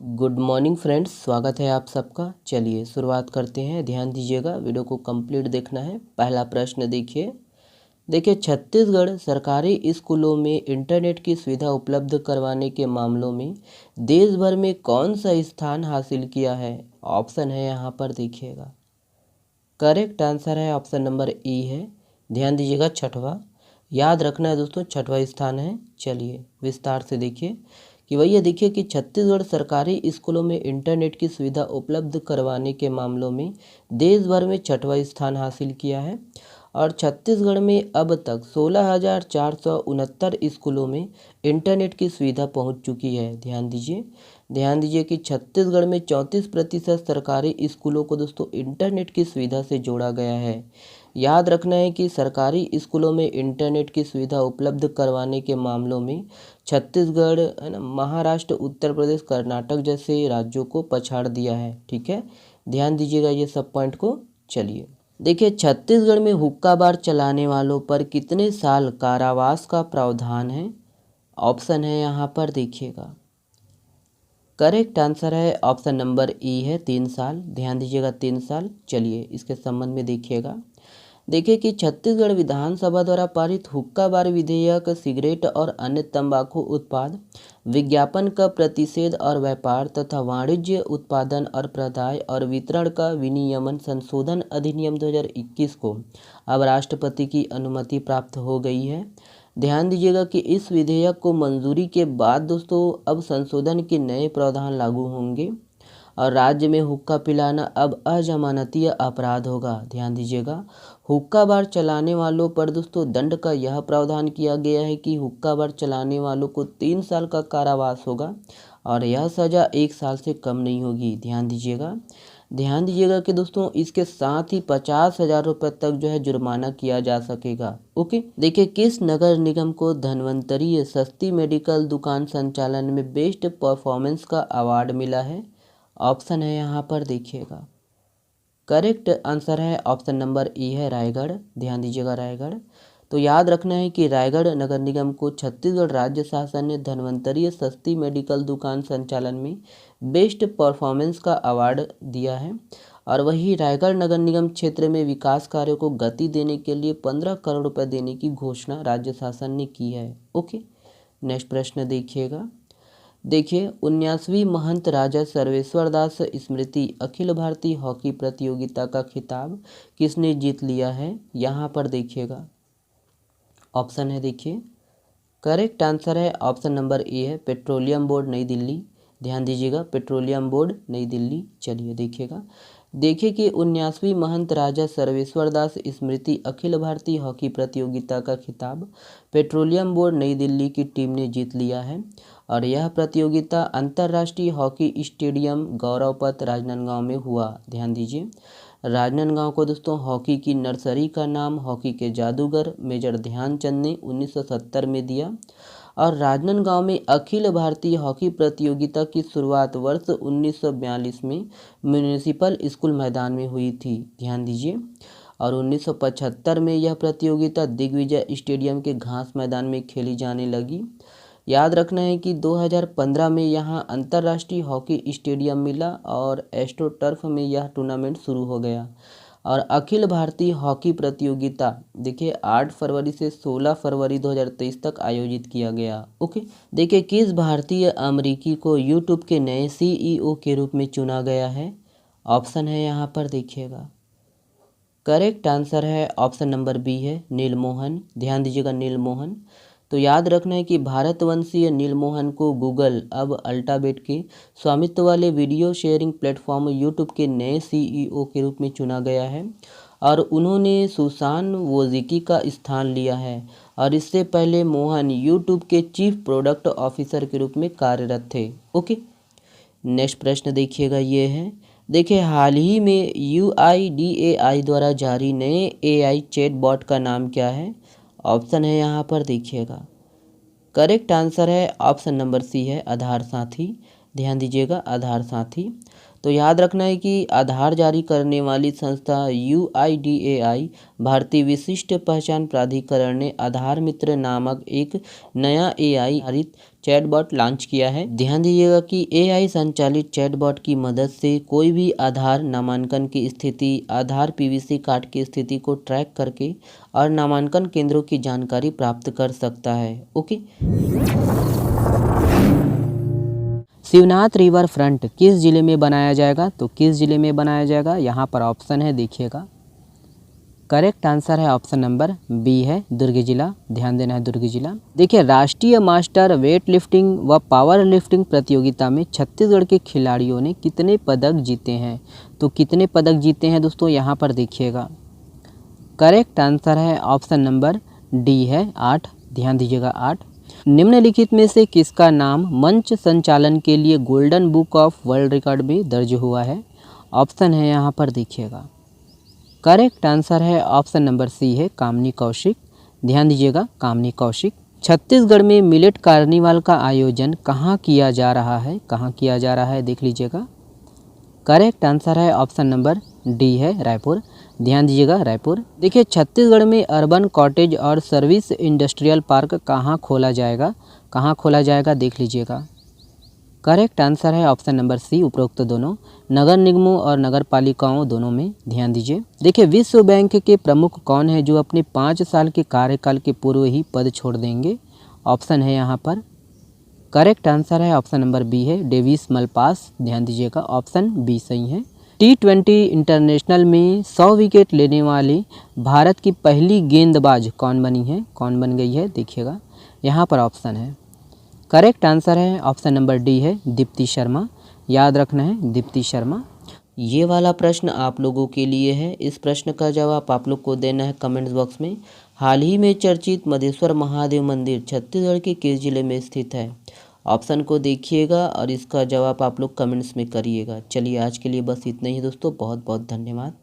Good morning friends, स्वागत है आप सबका। चलिए शुरुआत करते हैं। ध्यान दीजिएगा, वीडियो को कंप्लीट देखना है। पहला प्रश्न देखिए छत्तीसगढ़ सरकारी स्कूलों में इंटरनेट की सुविधा उपलब्ध करवाने के मामलों में देश भर में कौन सा स्थान हासिल किया है। ऑप्शन है यहाँ पर देखिएगा। करेक्ट आंसर है ऑप्शन नंबर ई है। ध्यान दीजिएगा, छठवा याद रखना है दोस्तों, छठवा स्थान है। चलिए विस्तार से देखिए कि भैया देखिए कि छत्तीसगढ़ सरकारी स्कूलों में इंटरनेट की सुविधा उपलब्ध करवाने के मामलों में देश भर में छठवा स्थान हासिल किया है और छत्तीसगढ़ में अब तक 16,469 स्कूलों में इंटरनेट की सुविधा पहुंच चुकी है। ध्यान दीजिए कि छत्तीसगढ़ में 34% सरकारी स्कूलों को दोस्तों इंटरनेट की सुविधा से जोड़ा गया है। याद रखना है कि सरकारी स्कूलों में इंटरनेट की सुविधा उपलब्ध करवाने के मामलों में छत्तीसगढ़ है ना, महाराष्ट्र, उत्तर प्रदेश, कर्नाटक जैसे राज्यों को पछाड़ दिया है। ठीक है, ध्यान दीजिएगा ये सब पॉइंट को। चलिए देखिए, छत्तीसगढ़ में हुक्का बार चलाने वालों पर कितने साल कारावास का प्रावधान है। ऑप्शन है यहाँ पर देखिएगा। करेक्ट आंसर है ऑप्शन नंबर ई है, 3 साल। ध्यान दीजिएगा, 3 साल। चलिए इसके संबंध में देखिए कि छत्तीसगढ़ विधानसभा द्वारा पारित हुक्का बार विधेयक सिगरेट और अन्य तंबाकू उत्पाद विज्ञापन का प्रतिषेध और व्यापार तथा वाणिज्य उत्पादन और प्रदाय और वितरण का विनियमन संशोधन अधिनियम 2021 को अब राष्ट्रपति की अनुमति प्राप्त हो गई है। ध्यान दीजिएगा कि इस विधेयक को मंजूरी के बाद दोस्तों अब संशोधन के नए प्रावधान लागू होंगे और राज्य में हुक्का पिलाना अब अजमानतीय अपराध होगा। ध्यान दीजिएगा, हुक्का बार चलाने वालों पर दोस्तों दंड का यह प्रावधान किया गया है कि हुक्का बार चलाने वालों को 3 साल का कारावास होगा और यह सज़ा 1 साल से कम नहीं होगी। ध्यान दीजिएगा कि दोस्तों इसके साथ ही 50,000 रुपये तक जो है जुर्माना किया जा सकेगा। ओके, देखिए किस नगर निगम को धन्वंतरी सस्ती मेडिकल दुकान संचालन में बेस्ट परफॉर्मेंस का अवार्ड मिला है। ऑप्शन है यहाँ पर देखिएगा। करेक्ट आंसर है ऑप्शन नंबर ई है, रायगढ़। ध्यान दीजिएगा, रायगढ़। तो याद रखना है कि रायगढ़ नगर निगम को छत्तीसगढ़ राज्य शासन ने धन्वंतरी सस्ती मेडिकल दुकान संचालन में बेस्ट परफॉर्मेंस का अवार्ड दिया है और वही रायगढ़ नगर निगम क्षेत्र में विकास कार्यों को गति देने के लिए 15 करोड़ रुपए देने की घोषणा राज्य शासन ने की है। ओके, नेक्स्ट प्रश्न देखिए 19वीं महंत राजा सर्वेश्वर दास स्मृति अखिल भारतीय हॉकी प्रतियोगिता का खिताब किसने जीत लिया है। यहाँ पर देखिएगा, ऑप्शन है देखिए। करेक्ट आंसर है ऑप्शन नंबर ए है, पेट्रोलियम बोर्ड नई दिल्ली। ध्यान दीजिएगा, पेट्रोलियम बोर्ड नई दिल्ली। चलिए देखिए कि 19वीं महंत राजा सर्वेश्वर दास स्मृति अखिल भारतीय हॉकी प्रतियोगिता का खिताब पेट्रोलियम बोर्ड नई दिल्ली की टीम ने जीत लिया है और यह प्रतियोगिता अंतर्राष्ट्रीय हॉकी स्टेडियम गौरव पथ राजनांदगांव में हुआ। ध्यान दीजिए, राजनांदगांव को दोस्तों हॉकी की नर्सरी का नाम हॉकी के जादूगर मेजर ध्यानचंद ने 1970 में दिया और राजनांदगांव में अखिल भारतीय हॉकी प्रतियोगिता की शुरुआत वर्ष 1942 में म्यूनिसिपल स्कूल मैदान में हुई थी। ध्यान दीजिए, और 1975 में यह प्रतियोगिता दिग्विजय स्टेडियम के घास मैदान में खेली जाने लगी। याद रखना है कि 2015 में यहां अंतर्राष्ट्रीय हॉकी स्टेडियम मिला और एस्ट्रो टर्फ में यह टूर्नामेंट शुरू हो गया और अखिल भारतीय हॉकी प्रतियोगिता देखिए 8 फरवरी से 16 फरवरी 2023 तक आयोजित किया गया। ओके, देखिए किस भारतीय अमेरिकी को यूट्यूब के नए CEO के रूप में चुना गया है। ऑप्शन है यहाँ पर देखिएगा। करेक्ट आंसर है ऑप्शन नंबर बी है, नीलमोहन। ध्यान दीजिएगा, नीलमोहन। तो याद रखना है कि भारतवंशीय नीलमोहन को गूगल अब अल्फाबेट के स्वामित्व वाले वीडियो शेयरिंग प्लेटफॉर्म यूट्यूब के नए CEO के रूप में चुना गया है और उन्होंने सुसान वोजिकी का स्थान लिया है और इससे पहले मोहन यूट्यूब के चीफ प्रोडक्ट ऑफिसर के रूप में कार्यरत थे। ओके, नेक्स्ट प्रश्न देखिएगा, ये है देखिए हाल ही में UIDAI द्वारा जारी नए AI चैट बॉट का नाम क्या है। ऑप्शन है यहाँ पर देखिएगा। करेक्ट आंसर है ऑप्शन नंबर सी है, आधार साथी। ध्यान दीजिएगा, आधार साथी। तो याद रखना है कि आधार जारी करने वाली संस्था UIDAI भारतीय विशिष्ट पहचान प्राधिकरण ने आधार मित्र नामक एक नया AI आधारित चैटबॉट लॉन्च किया है। ध्यान दीजिएगा कि AI संचालित चैटबॉट की मदद से कोई भी आधार नामांकन की स्थिति, आधार PVC कार्ड की स्थिति को ट्रैक करके और नामांकन केंद्रों की जानकारी प्राप्त कर सकता है। ओके। शिवनाथ रिवर फ्रंट किस जिले में बनाया जाएगा? तो किस जिले में बनाया जाएगा, यहाँ पर ऑप्शन है, देखिएगा। करेक्ट आंसर है ऑप्शन नंबर बी है, दुर्ग जिला। ध्यान देना है, दुर्ग जिला। देखिए, राष्ट्रीय मास्टर वेट लिफ्टिंग व पावर लिफ्टिंग प्रतियोगिता में छत्तीसगढ़ के खिलाड़ियों ने कितने पदक जीते हैं? तो कितने पदक जीते हैं दोस्तों, यहाँ पर देखिएगा। करेक्ट आंसर है ऑप्शन नंबर डी है, 8। ध्यान दीजिएगा, 8। निम्नलिखित में से किसका नाम मंच संचालन के लिए golden book of world record में दर्ज हुआ है? ऑप्शन है, यहाँ पर देखिएगा। करेक्ट आंसर है ऑप्शन नंबर सी है, कामनी कौशिक। ध्यान दीजिएगा, कामनी कौशिक। छत्तीसगढ़ में मिलेट कार्निवाल का आयोजन कहाँ किया जा रहा है? कहाँ किया जा रहा है, देख लीजिएगा। करेक्ट आंसर है ऑप्शन नंबर डी है, रायपुर। ध्यान दीजिएगा, रायपुर। देखिए, छत्तीसगढ़ में अर्बन कॉटेज और सर्विस इंडस्ट्रियल पार्क कहाँ खोला जाएगा? कहाँ खोला जाएगा, देख लीजिएगा। करेक्ट आंसर है ऑप्शन नंबर सी, उपरोक्त दोनों, नगर निगमों और नगर पालिकाओं दोनों में। ध्यान दीजिए। देखिए, विश्व बैंक के प्रमुख कौन है जो अपने 5 साल के कार्यकाल के पूर्व ही पद छोड़ देंगे? ऑप्शन है यहाँ पर। करेक्ट आंसर है ऑप्शन नंबर बी है, डेविस मलपास। ध्यान दीजिएगा, ऑप्शन बी सही है। T20 इंटरनेशनल में 100 विकेट लेने वाली भारत की पहली गेंदबाज कौन बनी है? कौन बन गई है, देखिएगा। यहाँ पर ऑप्शन है। करेक्ट आंसर है ऑप्शन नंबर डी है, दीप्ति शर्मा। याद रखना है, दीप्ति शर्मा। ये वाला प्रश्न आप लोगों के लिए है। इस प्रश्न का जवाब आप लोग को देना है कमेंट्स बॉक्स में। हाल ही में चर्चित मधेश्वर महादेव मंदिर छत्तीसगढ़ के किस जिले में स्थित है? ऑप्शन को देखिएगा और इसका जवाब आप लोग कमेंट्स में करिएगा। चलिए, आज के लिए बस इतना ही दोस्तों। बहुत बहुत धन्यवाद।